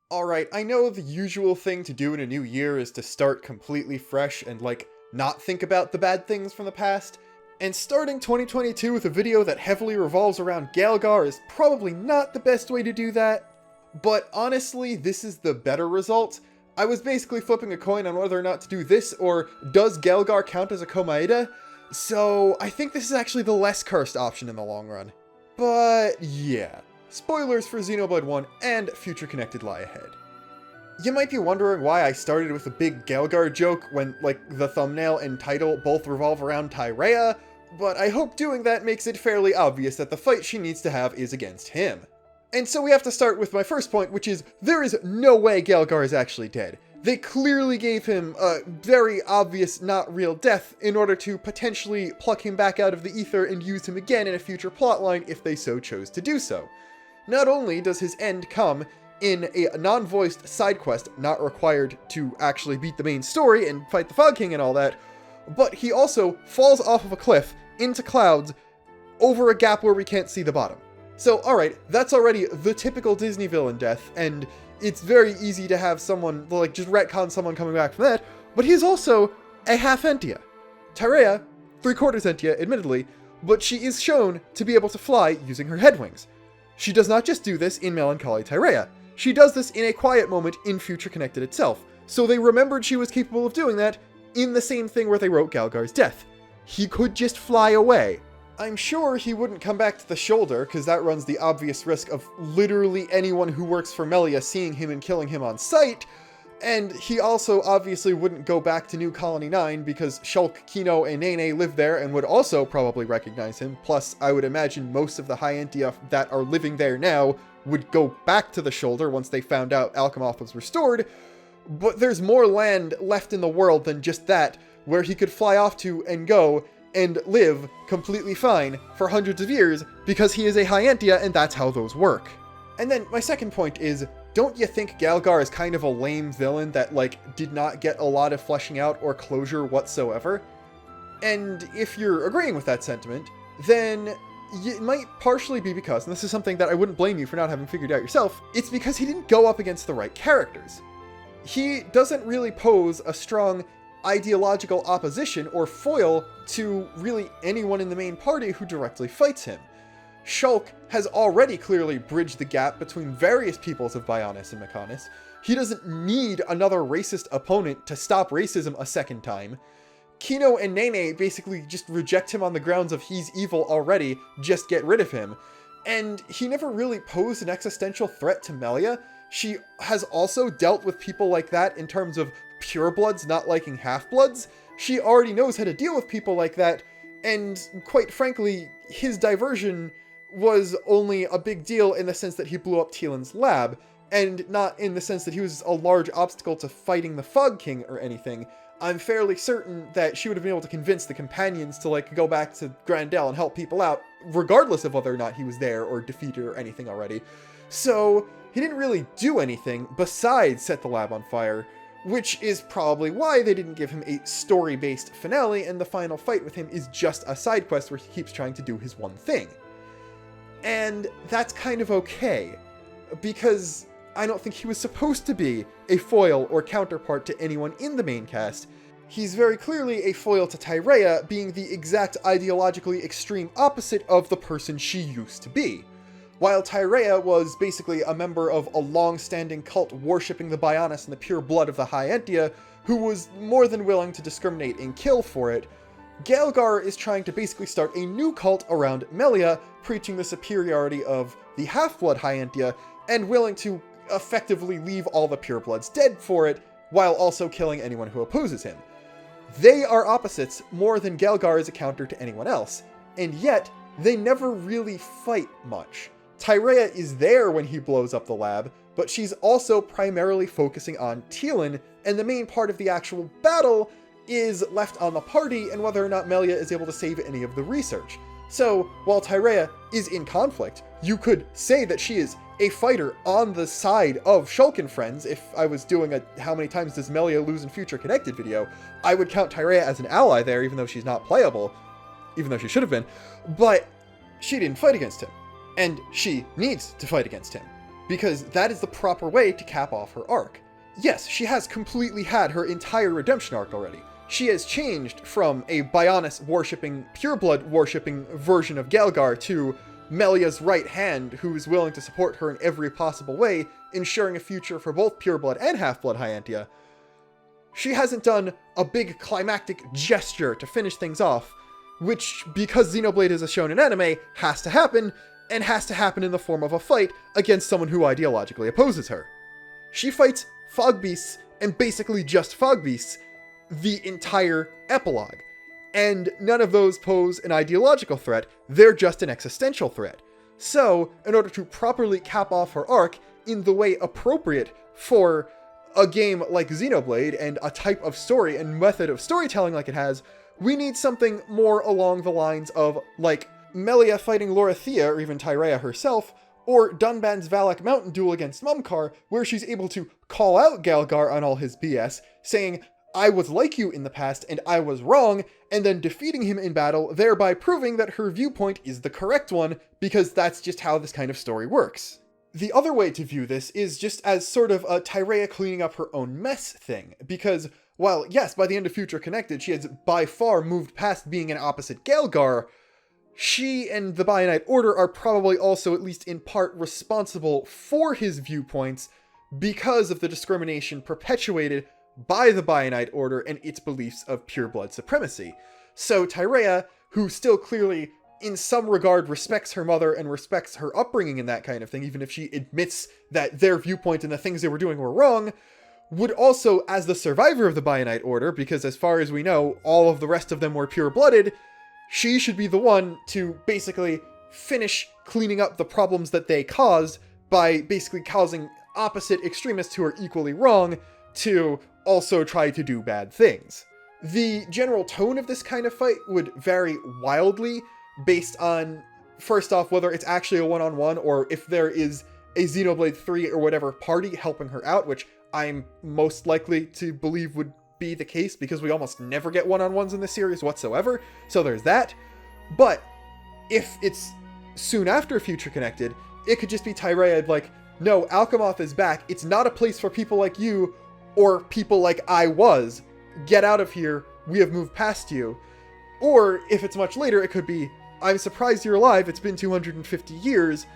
Alright, I know the usual thing to do in a new year is to start completely fresh and, not think about the bad things from the past, and starting 2022 with a video that heavily revolves around Galgar is probably not the best way to do that, but honestly, this is the better result. I was basically flipping a coin on whether or not to do this, or does Galgar count as a Komaeda? So I think this is actually the less cursed option in the long run. But yeah. Spoilers for Xenoblade 1 and Future Connected lie ahead. You might be wondering why I started with a big Galgar joke when, the thumbnail and title both revolve around Tyrea, but I hope doing that makes it fairly obvious that the fight she needs to have is against him. And so we have to start with my first point, which is there is no way Galgar is actually dead. They clearly gave him a very obvious not real death in order to potentially pluck him back out of the ether and use him again in a future plotline if they so chose to do so. Not only does his end come in a non-voiced side quest not required to actually beat the main story and fight the Fog King and all that, but he also falls off of a cliff into clouds over a gap where we can't see the bottom. So, alright, that's already the typical Disney villain death, and it's very easy to have someone, just retcon someone coming back from that, but he's also a half Entia. Tyrea, 3/4 Entia, admittedly, but she is shown to be able to fly using her head wings. She does not just do this in Melancholy Tyrea, she does this in a quiet moment in Future Connected itself, so they remembered she was capable of doing that in the same thing where they wrote Galgar's death. He could just fly away. I'm sure he wouldn't come back to the shoulder, because that runs the obvious risk of literally anyone who works for Melia seeing him and killing him on sight, and he also obviously wouldn't go back to New Colony 9 because Shulk, Kino, and Nene live there and would also probably recognize him, plus I would imagine most of the High Entia that are living there now would go back to the shoulder once they found out Alchemoth was restored, but there's more land left in the world than just that, where he could fly off to and go and live completely fine for hundreds of years because he is a High Entia and that's how those work. And then my second point is, don't you think Galgar is kind of a lame villain that, did not get a lot of fleshing out or closure whatsoever? And if you're agreeing with that sentiment, then it might partially be because, and this is something that I wouldn't blame you for not having figured out yourself, it's because he didn't go up against the right characters. He doesn't really pose a strong ideological opposition or foil to really anyone in the main party who directly fights him. Shulk has already clearly bridged the gap between various peoples of Bionis and Mechonis. He doesn't need another racist opponent to stop racism a second time. Kino and Nene basically just reject him on the grounds of he's evil already, just get rid of him. And he never really posed an existential threat to Melia. She has also dealt with people like that in terms of purebloods not liking half-bloods. She already knows how to deal with people like that, and quite frankly, his diversion was only a big deal in the sense that he blew up Tielen's lab, and not in the sense that he was a large obstacle to fighting the Fog King or anything. I'm fairly certain that she would have been able to convince the companions to, go back to Grandel and help people out, regardless of whether or not he was there or defeated or anything already. So, he didn't really do anything besides set the lab on fire, which is probably why they didn't give him a story-based finale, and the final fight with him is just a side quest where he keeps trying to do his one thing. And that's kind of okay, because I don't think he was supposed to be a foil or counterpart to anyone in the main cast. He's very clearly a foil to Tyrea, being the exact ideologically extreme opposite of the person she used to be. While Tyrea was basically a member of a long-standing cult worshipping the Bionis and the pure blood of the High Entia, who was more than willing to discriminate and kill for it, Galgar is trying to basically start a new cult around Melia, preaching the superiority of the half-blood High Entia, and willing to effectively leave all the purebloods dead for it, while also killing anyone who opposes him. They are opposites more than Galgar is a counter to anyone else, and yet, they never really fight much. Tyrea is there when he blows up the lab, but she's also primarily focusing on Tielen, and the main part of the actual battle is left on the party and whether or not Melia is able to save any of the research. So, while Tyrea is in conflict, you could say that she is a fighter on the side of Shulk and friends. If I was doing a how many times does Melia lose in Future Connected video, I would count Tyrea as an ally there, even though she's not playable, even though she should have been, but she didn't fight against him, and she needs to fight against him. because that is the proper way to cap off her arc. Yes, she has completely had her entire redemption arc already. She has changed from a Bionis worshipping, pureblood worshipping version of Galgar to Melia's right hand, who is willing to support her in every possible way, ensuring a future for both pureblood and half-blood Hyantia. She hasn't done a big climactic gesture to finish things off, which, because Xenoblade is a shonen anime, has to happen, and has to happen in the form of a fight against someone who ideologically opposes her. She fights fog beasts, and basically just fog beasts, the entire epilogue. And none of those pose an ideological threat, they're just an existential threat. So, in order to properly cap off her arc in the way appropriate for a game like Xenoblade and a type of story and method of storytelling like it has, we need something more along the lines of, like, Melia fighting Lorithia, or even Tyrea herself, or Dunban's Valak Mountain duel against Mumkar, where she's able to call out Galgar on all his BS, saying, I was like you in the past, and I was wrong, and then defeating him in battle, thereby proving that her viewpoint is the correct one, because that's just how this kind of story works. The other way to view this is just as sort of a Tyrea cleaning up her own mess thing, because while, yes, by the end of Future Connected, she has by far moved past being an opposite Galgar, she and the Bionite Order are probably also, at least in part, responsible for his viewpoints because of the discrimination perpetuated by the Bionite Order and its beliefs of pureblood supremacy. So Tyrea, who still clearly, in some regard, respects her mother and respects her upbringing and that kind of thing, even if she admits that their viewpoint and the things they were doing were wrong, would also, as the survivor of the Bionite Order, because as far as we know, all of the rest of them were pure-blooded, she should be the one to basically finish cleaning up the problems that they caused by basically causing opposite extremists who are equally wrong to also try to do bad things. The general tone of this kind of fight would vary wildly based on, first off, whether it's actually a one-on-one or if there is a Xenoblade 3 or whatever party helping her out, which I'm most likely to believe would be the case because we almost never get one-on-ones in the series whatsoever, so there's that. But if it's soon after Future Connected, it could just be Tyrea like, no, Alchemoth is back, it's not a place for people like you, or people like I was, get out of here, we have moved past you. Or, if it's much later, it could be, I'm surprised you're alive, it's been 250 years,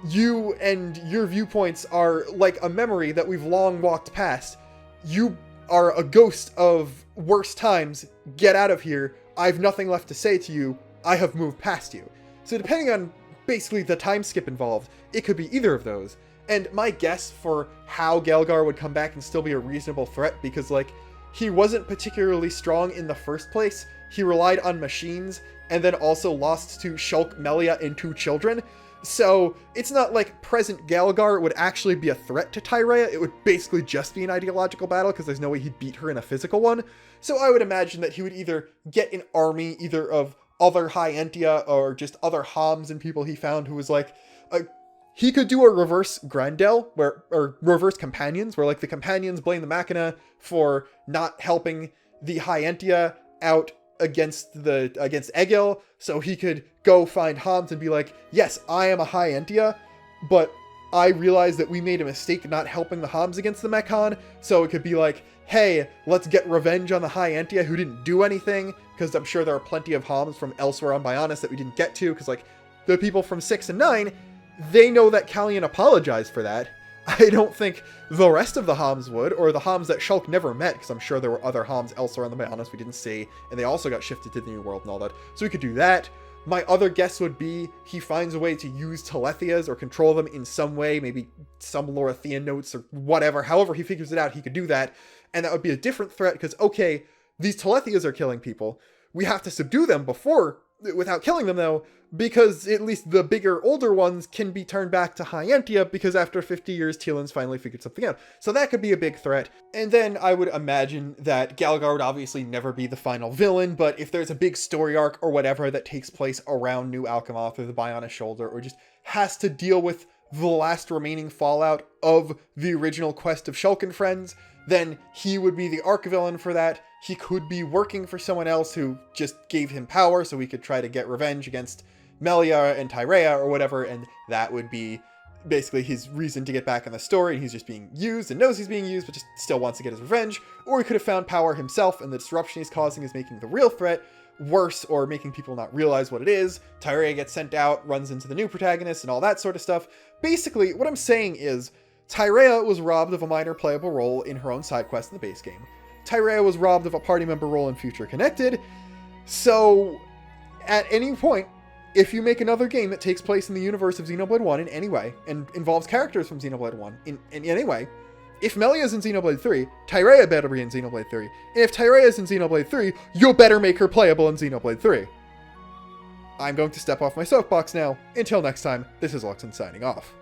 you and your viewpoints are like a memory that we've long walked past. You are a ghost of worse times, get out of here, I've nothing left to say to you, I have moved past you. So depending on basically the time skip involved, it could be either of those. And my guess for how Galgar would come back and still be a reasonable threat, because, like, he wasn't particularly strong in the first place, he relied on machines, and then also lost to Shulk, Melia, and 2 children, so it's not like present Galgar would actually be a threat to Tyrea, it would basically just be an ideological battle, because there's no way he'd beat her in a physical one. So I would imagine that he would either get an army, either of other Hyantia, or just other Homs and people he found who was like, he could do a reverse Grendel, or reverse companions, where like the companions blame the Machina for not helping the Hyantia out against Egil, so he could go find Homs and be like, yes, I am a Hyantia, but I realized that we made a mistake not helping the Homs against the Mechon, so it could be like, hey, let's get revenge on the Hyantia who didn't do anything, because I'm sure there are plenty of Homs from elsewhere on Bionis that we didn't get to, because like, the people from 6 and 9, they know that Callian apologized for that. I don't think the rest of the Homs would, or the Homs that Shulk never met, because I'm sure there were other Homs elsewhere on the Bionis we didn't see, and they also got shifted to the New World and all that, so we could do that. My other guess would be he finds a way to use Telethias or control them in some way, maybe some Lorithian notes or whatever, however he figures it out, he could do that, and that would be a different threat, because, okay, these Telethias are killing people, we have to subdue them without killing them though, because at least the bigger, older ones can be turned back to Hyantia, because after 50 years, Teelan's finally figured something out. So that could be a big threat. And then I would imagine that Galgar would obviously never be the final villain, but if there's a big story arc or whatever that takes place around New Alchemoth or the Bionis Shoulder, or just has to deal with the last remaining fallout of the original quest of Shulk and Friends, then he would be the arc villain for that. He could be working for someone else who just gave him power so he could try to get revenge against Melia and Tyrea or whatever, and that would be basically his reason to get back in the story, and he's just being used and knows he's being used, but just still wants to get his revenge. Or he could have found power himself, and the disruption he's causing is making the real threat worse, or making people not realize what it is. Tyrea gets sent out, runs into the new protagonist, and all that sort of stuff. Basically, what I'm saying is, Tyrea was robbed of a minor playable role in her own side quest in the base game. Tyrea was robbed of a party member role in Future Connected. So, at any point, if you make another game that takes place in the universe of Xenoblade 1 in any way, and involves characters from Xenoblade 1 in any way, if Melia's in Xenoblade 3, Tyrea better be in Xenoblade 3. And if Tyrea's in Xenoblade 3, you better make her playable in Xenoblade 3. I'm going to step off my soapbox now. Until next time, this is Luxon signing off.